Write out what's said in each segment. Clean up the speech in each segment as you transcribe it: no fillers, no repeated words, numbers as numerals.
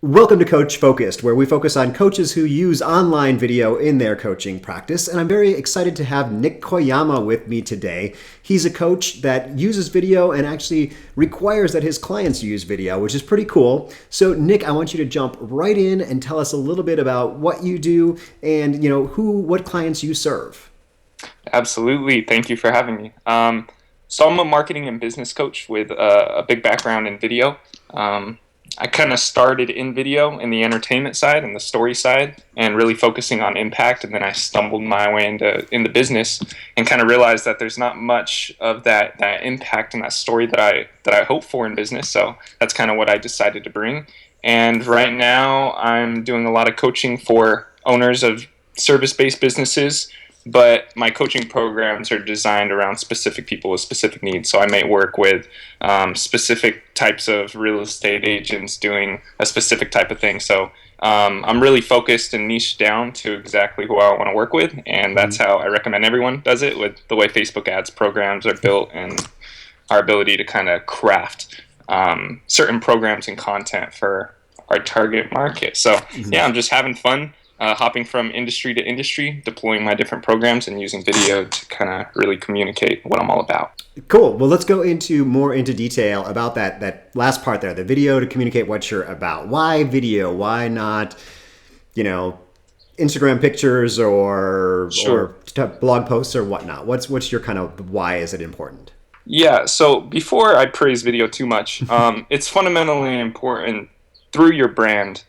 Welcome to Coach Focused, where we focus on coaches who use online video in their coaching practice. And I'm very excited to have Nik Koyama with me today. He's a coach that uses video and actually requires that his clients use video, which is pretty cool. So Nik, I want you to jump right in and tell us a little bit about what you do and what clients you serve. Absolutely. Thank you for having me. So I'm a marketing and business coach with a big background in video. I kind of started in video in the entertainment side and the story side and really focusing on impact. And then I stumbled my way into business and kind of realized that there's not much of that impact and that story that I hope for in business. So that's kind of what I decided to bring. And right now I'm doing a lot of coaching for owners of service-based businesses, but my coaching programs are designed around specific people with specific needs. So I may work with specific types of real estate agents doing a specific type of thing. So I'm really focused and niched down to exactly who I want to work with, and that's how I recommend everyone does it, with the way Facebook ads programs are built and our ability to kind of craft certain programs and content for our target market. So yeah, I'm just having fun. Hopping from industry to industry, deploying my different programs and using video to kind of really communicate what I'm all about. Cool. Well, let's go more into detail about that last part there, the video to communicate what you're about. Why video? Why not, Instagram pictures or blog posts or whatnot? What's your kind of why is it important? Yeah. So before I praise video too much, it's fundamentally important through your brand.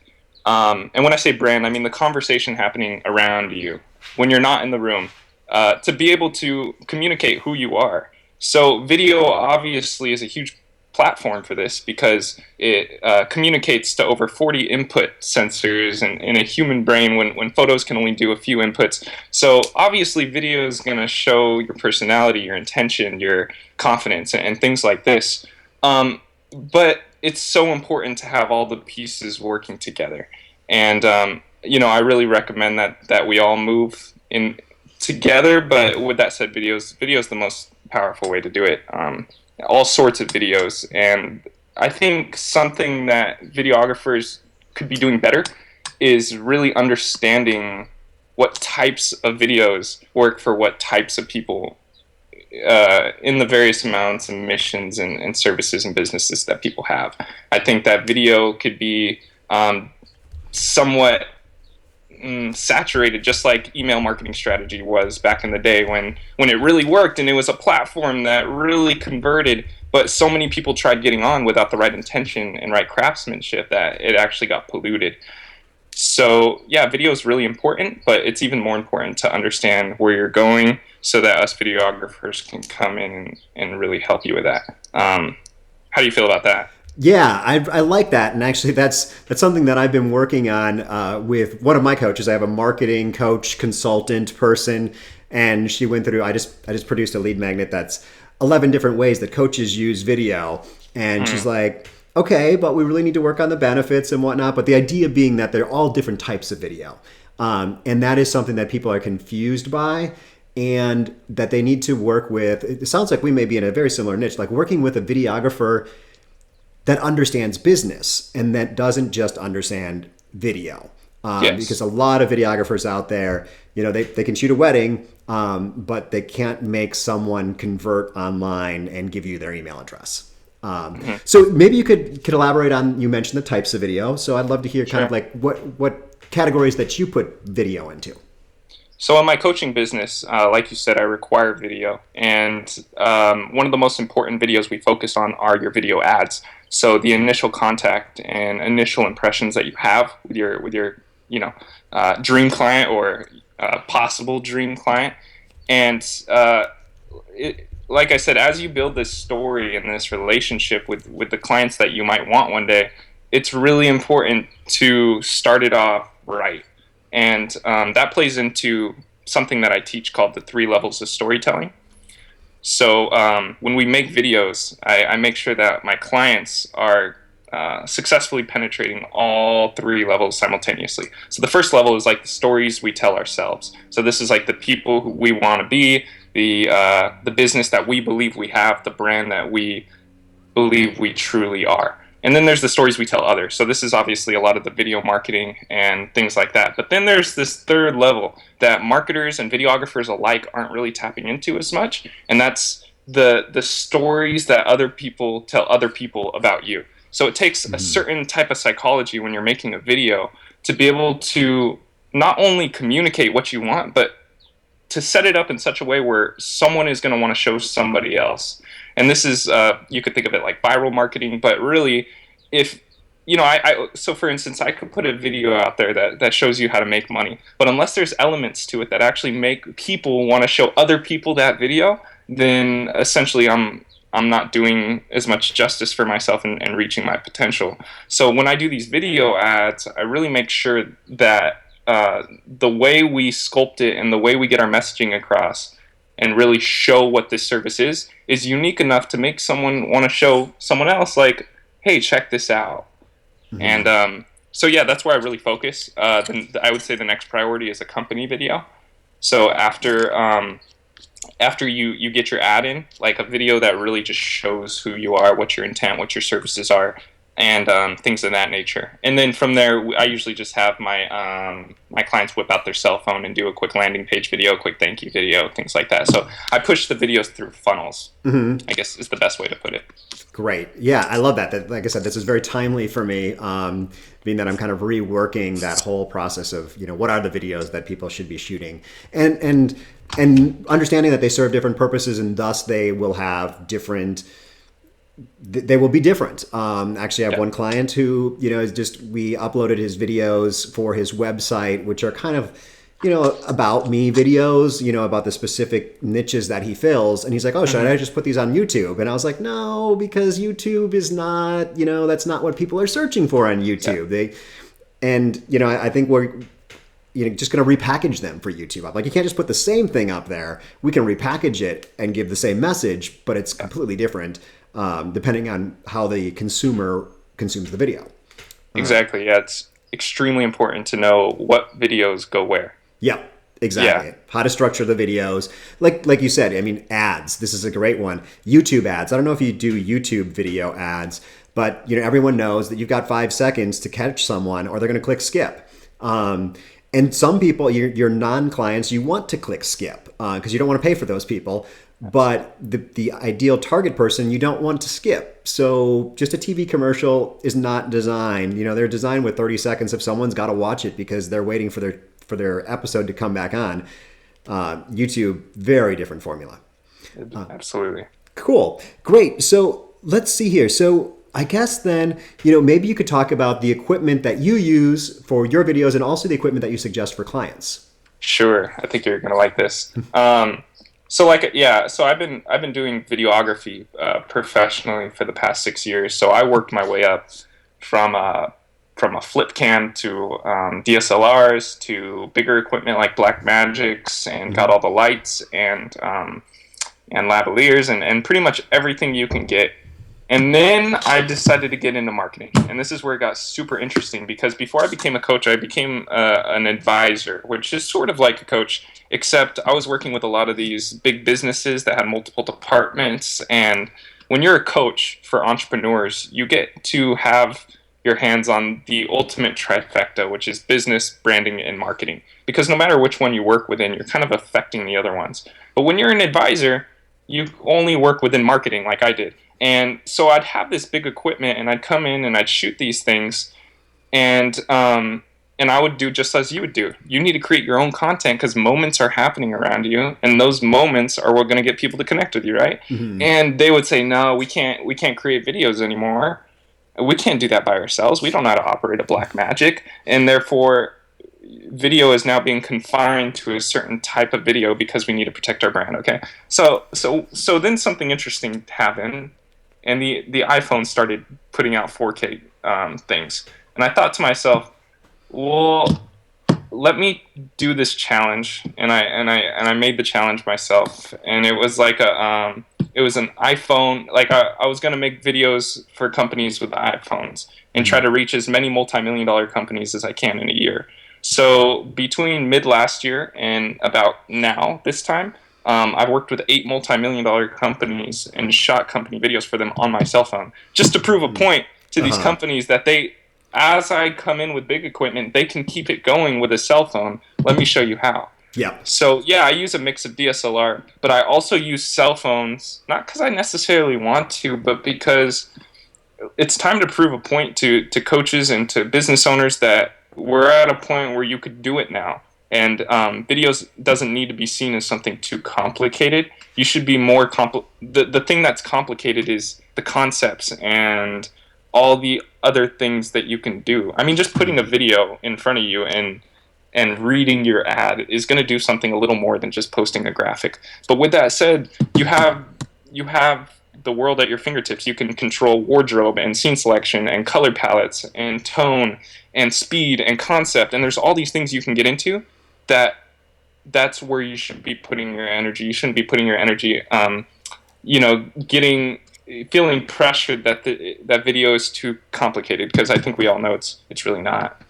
And when I say brand, I mean the conversation happening around you when you're not in the room, to be able to communicate who you are. So video obviously is a huge platform for this because it communicates to over 40 input sensors in a human brain when photos can only do a few inputs. So obviously video is going to show your personality, your intention, your confidence, and things like this. But it's so important to have all the pieces working together. And, I really recommend that we all move in together. But with that said, video is the most powerful way to do it. All sorts of videos. And I think something that videographers could be doing better is really understanding what types of videos work for what types of people in the various amounts and missions and services and businesses that people have. I think that video could be somewhat saturated, just like email marketing strategy was back in the day when it really worked and it was a platform that really converted, but so many people tried getting on without the right intention and right craftsmanship that it actually got polluted. So yeah, video is really important, but it's even more important to understand where you're going so that us videographers can come in and really help you with that. How do you feel about that? Yeah, I like that, and actually, that's something that I've been working on with one of my coaches. I have a marketing coach, consultant person, and she went through. I just produced a lead magnet that's 11 different ways that coaches use video, and she's like, okay, but we really need to work on the benefits and whatnot. But the idea being that they're all different types of video, and that is something that people are confused by. And that they need to work with. It sounds like we may be in a very similar niche, like working with a videographer that understands business and that doesn't just understand video. Yes. Because a lot of videographers out there, they can shoot a wedding, but they can't make someone convert online and give you their email address. So maybe you could elaborate on, you mentioned the types of video. So I'd love to hear kind of like what categories that you put video into. So in my coaching business, like you said, I require video, and one of the most important videos we focus on are your video ads. So the initial contact and initial impressions that you have with your dream client or possible dream client, and like I said, as you build this story and this relationship with the clients that you might want one day, it's really important to start it off right. And that plays into something that I teach called the 3 levels of storytelling. So when we make videos, I make sure that my clients are successfully penetrating all 3 levels simultaneously. So the first level is like the stories we tell ourselves. So this is like the people who we want to be, the business that we believe we have, the brand that we believe we truly are. And then there's the stories we tell others. So this is obviously a lot of the video marketing and things like that. But then there's this third level that marketers and videographers alike aren't really tapping into as much, and that's the stories that other people tell other people about you. So it takes a certain type of psychology when you're making a video to be able to not only communicate what you want, but to set it up in such a way where someone is going to want to show somebody else. And this is, you could think of it like viral marketing, but really, if, so for instance, I could put a video out there that shows you how to make money, but unless there's elements to it that actually make people want to show other people that video, then essentially I'm not doing as much justice for myself and reaching my potential. So when I do these video ads, I really make sure that the way we sculpt it and the way we get our messaging across and really show what this service is unique enough to make someone want to show someone else, like, hey, check this out. And so yeah, that's where I really focus. Then I would say the next priority is a company video. So after you get your ad in, like a video that really just shows who you are, what your intent, what your services are, and things of that nature. And then from there, I usually just have my my clients whip out their cell phone and do a quick landing page video, quick thank you video, things like that. So I push the videos through funnels, I guess is the best way to put it. Great. Yeah, I love that. Like I said, this is very timely for me, being that I'm kind of reworking that whole process of, what are the videos that people should be shooting, and understanding that they serve different purposes, and thus they will have different. They will be different. Actually, I have one client who, is just, we uploaded his videos for his website, which are kind of, about me videos, about the specific niches that he fills. And he's like, oh, should I just put these on YouTube? And I was like, no, because YouTube is not, that's not what people are searching for on YouTube. I think we're, just going to repackage them for YouTube. Like, you can't just put the same thing up there. We can repackage it and give the same message, but it's completely different. Depending on how the consumer consumes the video. Exactly. Yeah, it's extremely important to know what videos go where. Yeah, exactly. Yeah. How to structure the videos. Like you said, I mean, ads. This is a great one. YouTube ads. I don't know if you do YouTube video ads, but everyone knows that you've got 5 seconds to catch someone, or they're going to click skip. And some people, your non-clients, you want to click skip because you don't want to pay for those people. But the ideal target person, you don't want to skip. So just a TV commercial is not designed. They're designed with 30 seconds if someone's got to watch it because they're waiting for their episode to come back on. YouTube, very different formula. Absolutely. Cool. Great. So let's see here. So I guess then, maybe you could talk about the equipment that you use for your videos and also the equipment that you suggest for clients. Sure. I think you're going to like this. So I've been doing videography professionally for the past 6 years. So I worked my way up from a flip cam to DSLRs to bigger equipment like Blackmagics, and got all the lights and lavaliers and pretty much everything you can get. And then I decided to get into marketing, and this is where it got super interesting, because before I became a coach, I became an advisor, which is sort of like a coach, except I was working with a lot of these big businesses that had multiple departments. And when you're a coach for entrepreneurs, you get to have your hands on the ultimate trifecta, which is business, branding, and marketing, because no matter which one you work within, you're kind of affecting the other ones. But when you're an advisor, you only work within marketing, like I did. And so I'd have this big equipment, and I'd come in and I'd shoot these things, and I would do just as you would do. You need to create your own content because moments are happening around you, and those moments are what going to get people to connect with you, right? Mm-hmm. And they would say, no, we can't create videos anymore. We can't do that by ourselves. We don't know how to operate a Blackmagic, and therefore video is now being confined to a certain type of video because we need to protect our brand. Okay, so then something interesting happened. And the iPhone started putting out 4K things. And I thought to myself, well, let me do this challenge. And I made the challenge myself. And it was like it was an iPhone. Like I was going to make videos for companies with iPhones and try to reach as many multi-million-dollar companies as I can in a year. So between mid last year and about now, this time, I've worked with 8 multi-million-dollar companies and shot company videos for them on my cell phone, just to prove a point to these companies that as I come in with big equipment, they can keep it going with a cell phone. Let me show you how. Yeah. So yeah, I use a mix of DSLR, but I also use cell phones, not because I necessarily want to, but because it's time to prove a point to coaches and to business owners that we're at a point where you could do it now. And videos doesn't need to be seen as something too complicated. You should be more the thing that's complicated is the concepts and all the other things that you can do. I mean, just putting a video in front of you and reading your ad is going to do something a little more than just posting a graphic. But with that said, you have the world at your fingertips. You can control wardrobe and scene selection and color palettes and tone and speed and concept, and there's all these things you can get into that's where you should be putting your energy. You shouldn't be putting your energy feeling pressured that that video is too complicated, because I think we all know it's really not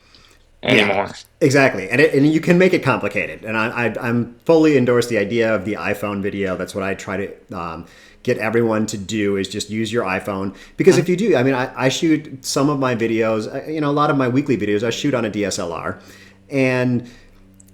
anymore. Yeah, exactly, and you can make it complicated. And I'm fully endorse the idea of the iPhone video. That's what I try to get everyone to do, is just use your iPhone. Because if you do, I mean, I shoot some of my videos, a lot of my weekly videos I shoot on a DSLR, and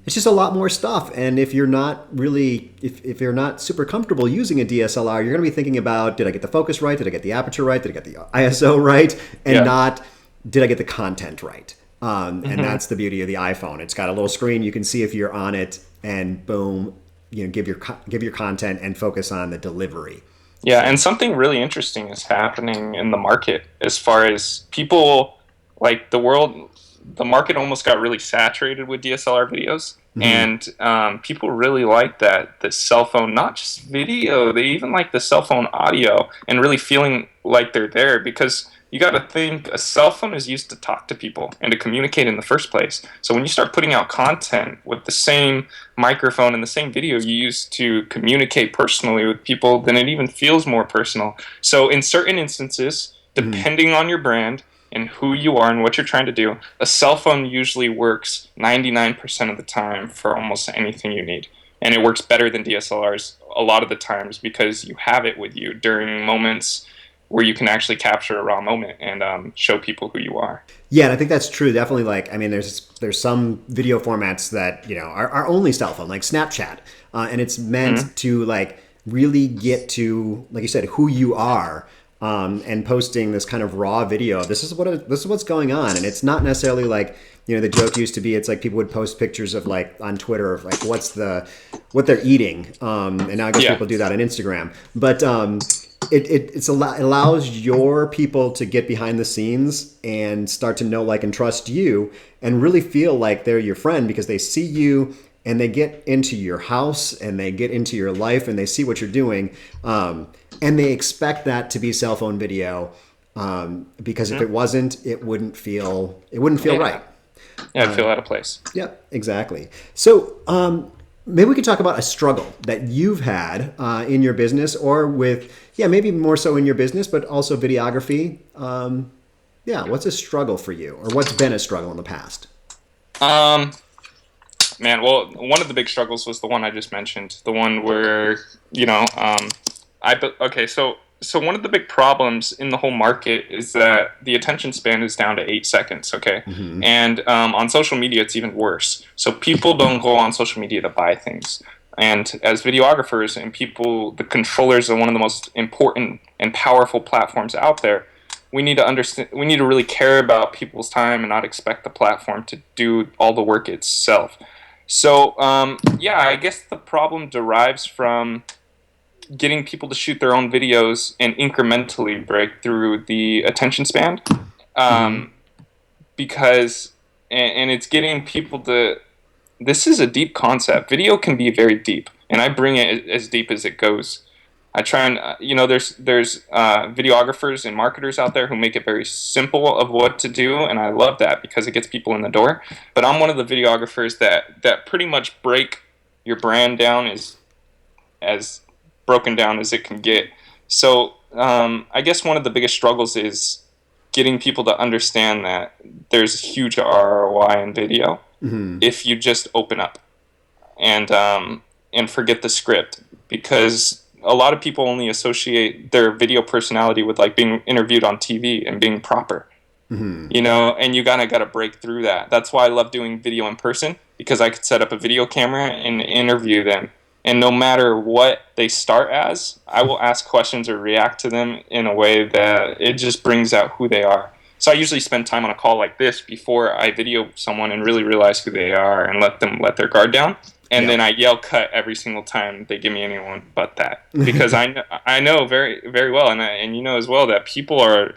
it's just a lot more stuff. And if you're not really, if you're not super comfortable using a DSLR, you're going to be thinking about, did I get the focus right? Did I get the aperture right? Did I get the ISO right? And not, did I get the content right? And that's the beauty of the iPhone. It's got a little screen. You can see if you're on it, and boom, give your content and focus on the delivery. Yeah, and something really interesting is happening in the market as far as people, like the market almost got really saturated with DSLR videos. And people really like the cell phone, not just video, they even like the cell phone audio and really feeling like they're there, because you got to think a cell phone is used to talk to people and to communicate in the first place. So when you start putting out content with the same microphone and the same video you use to communicate personally with people, then it even feels more personal. So in certain instances, depending on your brand and who you are and what you're trying to do, a cell phone usually works 99% of the time for almost anything you need. And it works better than DSLRs a lot of the times because you have it with you during moments where you can actually capture a raw moment and show people who you are. Yeah, and I think that's true. Definitely, there's some video formats that are only cell phone, like Snapchat, and it's meant to really get to, like you said, who you are, and posting this kind of raw video. This is what's going on, and it's not necessarily like the joke used to be. It's like people would post pictures of on Twitter of what they're eating, and now I guess people do that on Instagram, but. It allows your people to get behind the scenes and start to know, like, and trust you, and really feel like they're your friend, because they see you and they get into your house and they get into your life and they see what you're doing, and they expect that to be cell phone video, because if it wasn't, it wouldn't feel right. Yeah, I'd feel out of place. Yeah, exactly. So maybe we could talk about a struggle that you've had in your business, or with, maybe more so in your business, but also videography. What's a struggle for you, or what's been a struggle in the past? Man, well, one of the big struggles was the one I just mentioned, the one where, so one of the big problems in the whole market is that the attention span is down to 8 seconds, okay? And on social media, it's even worse. So people don't go on social media to buy things. And as videographers and people, the controllers are one of the most important and powerful platforms out there. We need to really care about people's time and not expect the platform to do all the work itself. So, I guess the problem derives from getting people to shoot their own videos and incrementally break through the attention span, because it's getting people to. This is a deep concept. Video can be very deep, and I bring it as deep as it goes. I try and there's videographers and marketers out there who make it very simple of what to do, and I love that because it gets people in the door. But I'm one of the videographers that pretty much break your brand down as broken down as it can get. So I guess one of the biggest struggles is getting people to understand that there's huge ROI in video if you just open up and forget the script, because a lot of people only associate their video personality with like being interviewed on TV and being proper. You know, and you kind of got to break through that. That's why I love doing video in person, because I could set up a video camera and interview them. And no matter what they start as, I will ask questions or react to them in a way that it just brings out who they are. So I usually spend time on a call like this before I video someone and really realize who they are and let them let their guard down. And then I yell cut every single time they give me anyone but that, because I know very very well, and you know as well that people are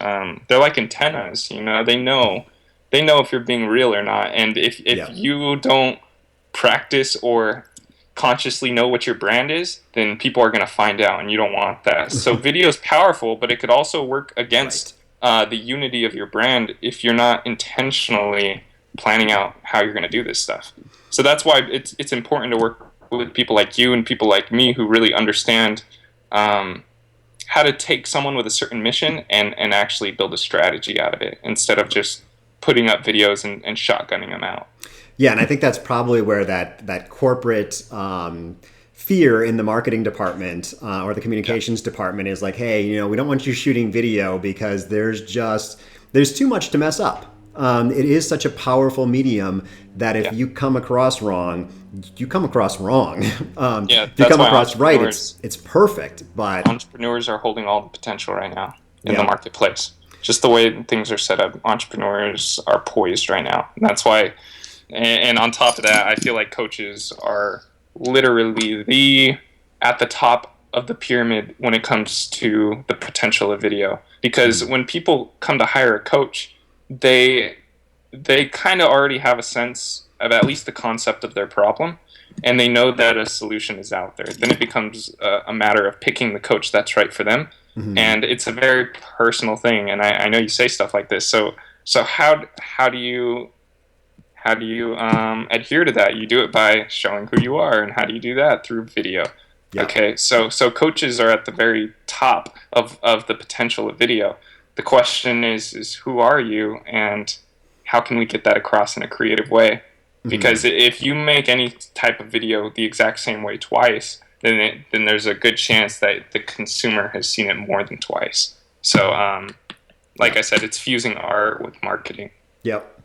they're like antennas. You know, they know if you're being real or not, and if you don't practice or consciously know what your brand is, then people are going to find out, and you don't want that. So video is powerful, but it could also work against the unity of your brand if you're not intentionally planning out how you're going to do this stuff. So that's why it's important to work with people like you and people like me who really understand how to take someone with a certain mission and actually build a strategy out of it, instead of just putting up videos and shotgunning them out. Yeah, and I think that's probably where that corporate fear in the marketing department or the communications department is like, hey, you know, we don't want you shooting video because there's too much to mess up. It is such a powerful medium that if you come across wrong, you come across wrong. If you come across right, it's perfect. But entrepreneurs are holding all the potential right now in the marketplace. Just the way things are set up, entrepreneurs are poised right now. And that's why, and on top of that, I feel like coaches are literally at the top of the pyramid when it comes to the potential of video. Because when people come to hire a coach, they kind of already have a sense of at least the concept of their problem, and they know that a solution is out there. Then it becomes a matter of picking the coach that's right for them, and it's a very personal thing. And I know you say stuff like this. So how do you adhere to that? You do it by showing who you are, and how do you do that? Through video. Yeah. Okay, so coaches are at the very top of the potential of video. The question is who are you, and how can we get that across in a creative way? Because if you make any type of video the exact same way twice, then there's a good chance that the consumer has seen it more than twice. So, like I said, it's fusing art with marketing. Yep.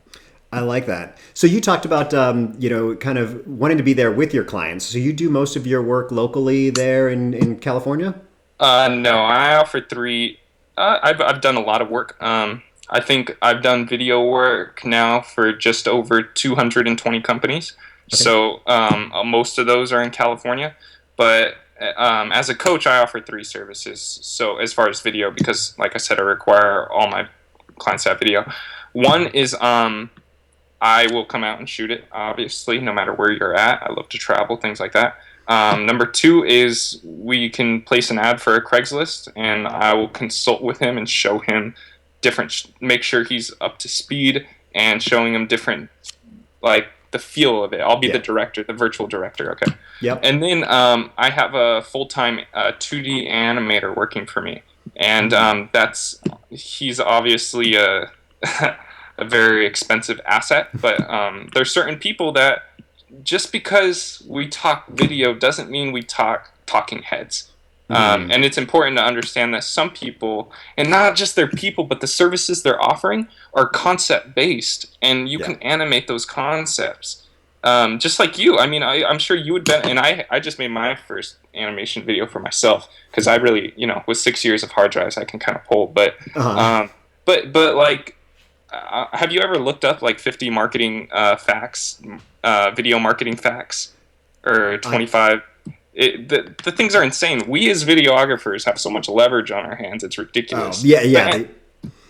I like that. So you talked about, kind of wanting to be there with your clients. So you do most of your work locally there in California? No, I offer three. I've done a lot of work. I think I've done video work now for just over 220 companies. Okay. So most of those are in California. But as a coach, I offer three services. So as far as video, because like I said, I require all my clients to have video. One is I will come out and shoot it, obviously, no matter where you're at. I love to travel, things like that. Number two is we can place an ad for a Craigslist, and I will consult with him and show him make sure he's up to speed, and showing him different, like the feel of it. I'll be the director, the virtual director. Okay. Yep. And then I have a full-time 2D animator working for me, and he's obviously a a very expensive asset, but there's certain people that just because we talk video doesn't mean we talking heads. And it's important to understand that some people, and not just their people, but the services they're offering are concept based, and you can animate those concepts. Just like you. I mean, I'm sure you would bet, and I just made my first animation video for myself, because I really, with 6 years of hard drives, I can kind of pull. But like, have you ever looked up like 50 marketing facts, video marketing facts, or 25? The things are insane. We as videographers have so much leverage on our hands; it's ridiculous.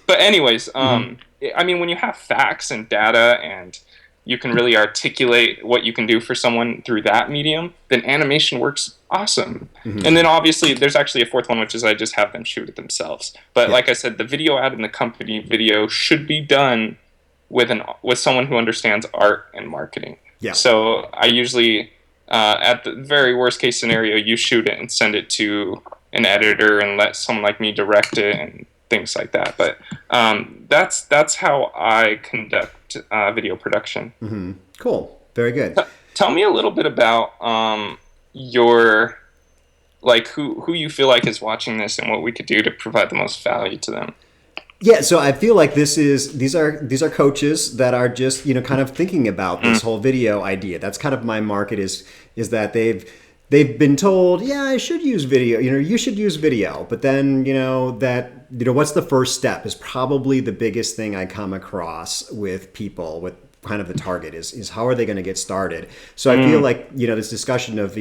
But anyways, I mean, when you have facts and data, and you can really articulate what you can do for someone through that medium, then animation works awesome. And then obviously there's actually a fourth one, which is I just have them shoot it themselves. But like I said, the video ad and the company video should be done with someone who understands art and marketing. Yeah. So I usually, at the very worst case scenario, you shoot it and send it to an editor and let someone like me direct it and things like that. But that's how I conduct video production. Cool. Very good. Tell me a little bit about your like who you feel like is watching this and what we could do to provide the most value to them. Yeah, so I feel like these are coaches that are just, kind of thinking about this whole video idea. That's kind of my market is that they've been told, yeah, I should use video. You should use video. But then, what's the first step is probably the biggest thing I come across with people with kind of the target is how are they going to get started? So I feel like, this discussion of,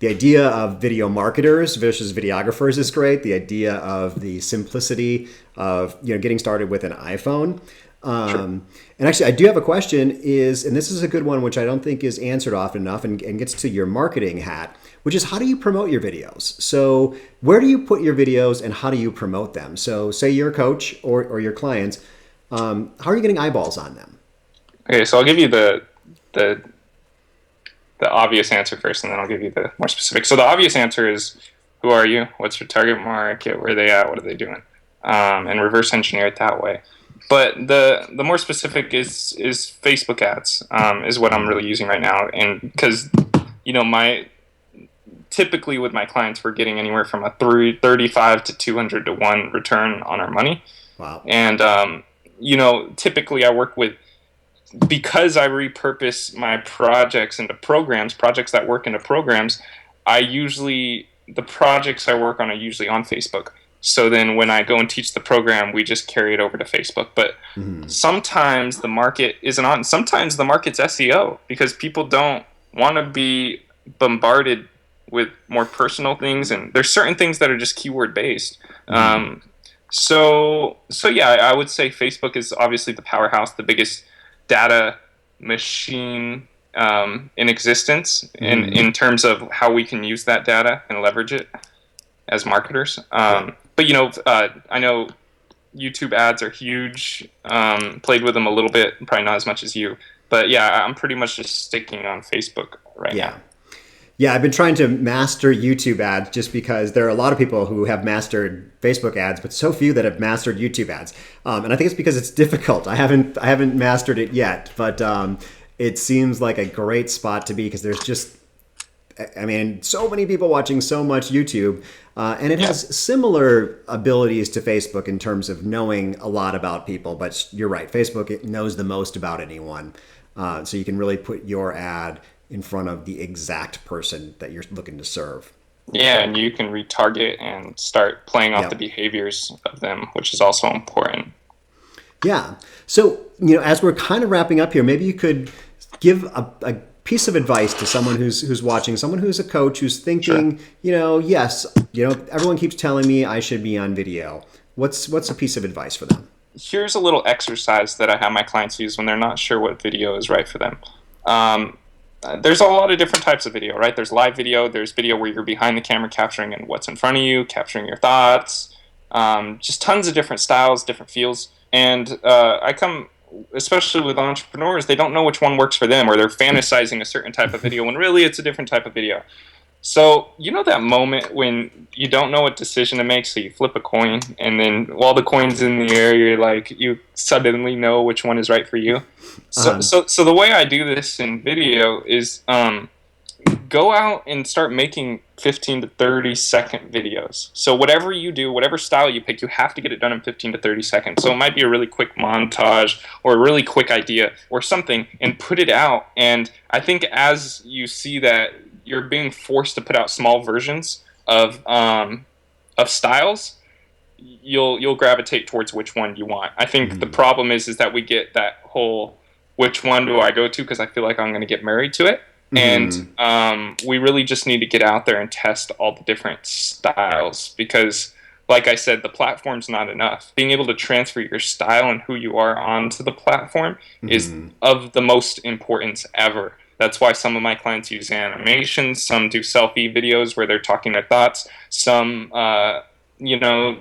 the idea of video marketers versus videographers is great. The idea of the simplicity of getting started with an iPhone. Sure. And actually, I do have a question and this is a good one, which I don't think is answered often enough and gets to your marketing hat, which is how do you promote your videos? So where do you put your videos and how do you promote them? So say you're a coach or your clients, how are you getting eyeballs on them? Okay, so I'll give you the obvious answer first, and then I'll give you the more specific. So the obvious answer is, who are you? What's your target market? Where are they at? What are they doing? And reverse engineer it that way. But the more specific is Facebook ads is what I'm really using right now, and because my typically with my clients we're getting anywhere from a 35 to 200 to 1 return on our money. Wow. And typically I work with, because I repurpose my projects into projects that work into programs, the projects I work on are usually on Facebook. So then when I go and teach the program, we just carry it over to Facebook. But sometimes the market isn't on. Sometimes the market's SEO because people don't want to be bombarded with more personal things. And there's certain things that are just keyword based. So yeah, I would say Facebook is obviously the powerhouse, the biggest data machine in existence in terms of how we can use that data and leverage it as marketers. But I know YouTube ads are huge. Played with them a little bit, probably not as much as you. But yeah, I'm pretty much just sticking on Facebook right now. Yeah, I've been trying to master YouTube ads just because there are a lot of people who have mastered Facebook ads, but so few that have mastered YouTube ads. And I think it's because it's difficult. I haven't mastered it yet, but it seems like a great spot to be because there's just, so many people watching so much YouTube, and it has similar abilities to Facebook in terms of knowing a lot about people. But you're right, Facebook it knows the most about anyone, so you can really put your ad in front of the exact person that you're looking to serve. Yeah, and you can retarget and start playing off the behaviors of them, which is also important. Yeah. So, as we're kind of wrapping up here, maybe you could give a piece of advice to someone who's watching, someone who's a coach who's thinking, yes, everyone keeps telling me I should be on video. What's a piece of advice for them? Here's a little exercise that I have my clients use when they're not sure what video is right for them. There's a lot of different types of video, right? There's live video, there's video where you're behind the camera capturing and what's in front of you, capturing your thoughts, just tons of different styles, different feels. And I come, especially with entrepreneurs, they don't know which one works for them, or they're fantasizing a certain type of video when really it's a different type of video. So that moment when you don't know what decision to make, so you flip a coin, and then while the coin's in the air, you suddenly know which one is right for you. So the way I do this in video is go out and start making 15 to 30 second videos. So whatever you do, whatever style you pick, you have to get it done in 15 to 30 seconds. So it might be a really quick montage or a really quick idea or something, and put it out. And I think as you see that you're being forced to put out small versions of styles, you'll gravitate towards which one you want. I think the problem is that we get that whole which one do I go to because I feel like I'm going to get married to it. And we really just need to get out there and test all the different styles because, like I said, the platform's not enough. Being able to transfer your style and who you are onto the platform is of the most importance ever. That's why some of my clients use animations, some do selfie videos where they're talking their thoughts, some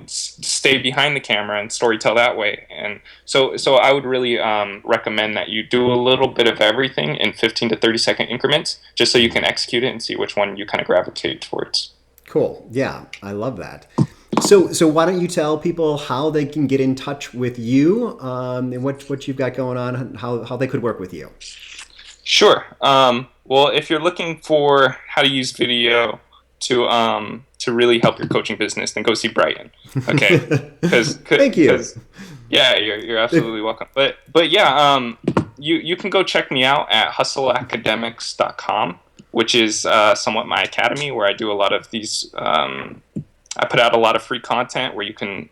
stay behind the camera and storytell that way. And so I would really recommend that you do a little bit of everything in 15 to 30 second increments, just so you can execute it and see which one you kind of gravitate towards. Cool. Yeah, I love that. So why don't you tell people how they can get in touch with you and what you've got going on, how they could work with you? Sure. Well, if you're looking for how to use video to really help your coaching business, then go see Brighton. Okay, Thank you. because yeah, you're absolutely welcome. But yeah, you can go check me out at hustleacademics.com, which is somewhat my academy where I do a lot of these. I put out a lot of free content where you can,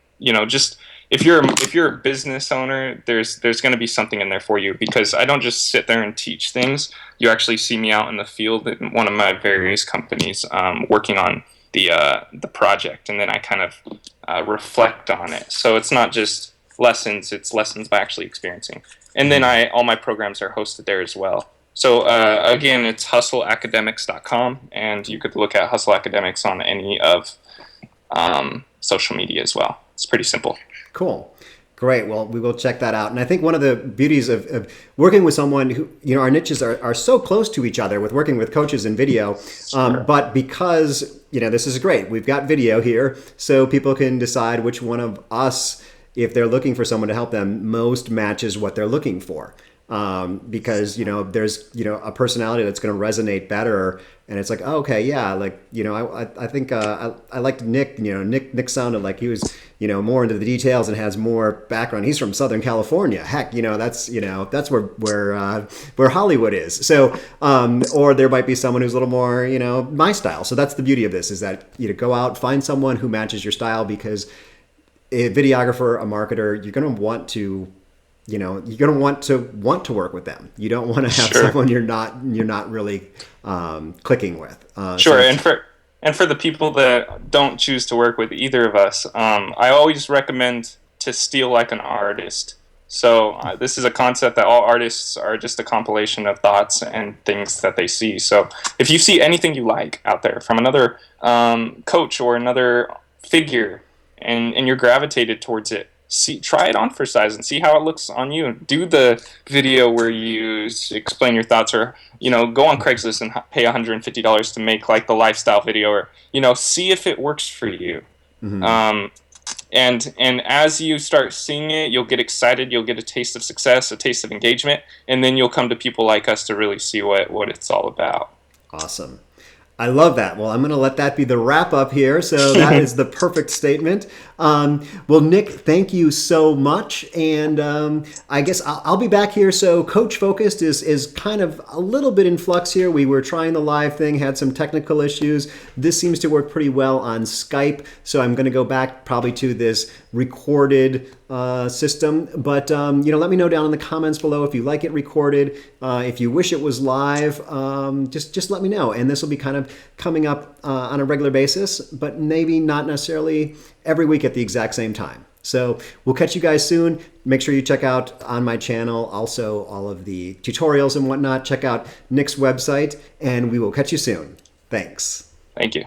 just if you're a business owner, there's going to be something in there for you, because I don't just sit there and teach things. You actually see me out in the field in one of my various companies, working on the project, and then I kind of reflect on it. So it's not just lessons; it's lessons by actually experiencing. And then all my programs are hosted there as well. So again, it's hustleacademics.com, and you could look at Hustle Academics on any of social media as well. It's pretty simple. Cool. Great. Well, we will check that out. And I think one of the beauties of working with someone who, our niches are so close to each other with working with coaches in video. Sure. But because, this is great. We've got video here, so people can decide which one of us, if they're looking for someone to help them, most matches what they're looking for. Because, there's, a personality that's going to resonate better. And it's like, oh, okay, yeah, like, I think I liked Nick. Nick sounded like he was, more into the details and has more background. He's from Southern California. Heck, that's where Hollywood is. So, or there might be someone who's a little more, my style. So that's the beauty of this, is that, go out, find someone who matches your style, because a videographer, a marketer, you're going to want to want to work with them. You don't want to have Sure. someone you're not really clicking with. Sure. And for the people that don't choose to work with either of us, I always recommend to steal like an artist. So this is a concept that all artists are just a compilation of thoughts and things that they see. So if you see anything you like out there from another coach or another figure, and you're gravitated towards it, try it on for size and see how it looks on you. Do the video where you explain your thoughts, or go on Craigslist and pay $150 to make like the lifestyle video, or see if it works for you. Mm-hmm. And as you start seeing it, you'll get excited. You'll get a taste of success, a taste of engagement, and then you'll come to people like us to really see what it's all about. Awesome. I love that. Well, I'm going to let that be the wrap up here. So that is the perfect statement. Well, Nick, thank you so much. And I guess I'll be back here. So Coach Focused is kind of a little bit in flux here. We were trying the live thing, had some technical issues. This seems to work pretty well on Skype. So I'm going to go back probably to this recorded system. But, let me know down in the comments below if you like it recorded. If you wish it was live, just let me know. And this will be kind of coming up on a regular basis, but maybe not necessarily every week at the exact same time. So we'll catch you guys soon. Make sure you check out on my channel also all of the tutorials and whatnot. Check out Nick's website, and we will catch you soon. Thanks. Thank you.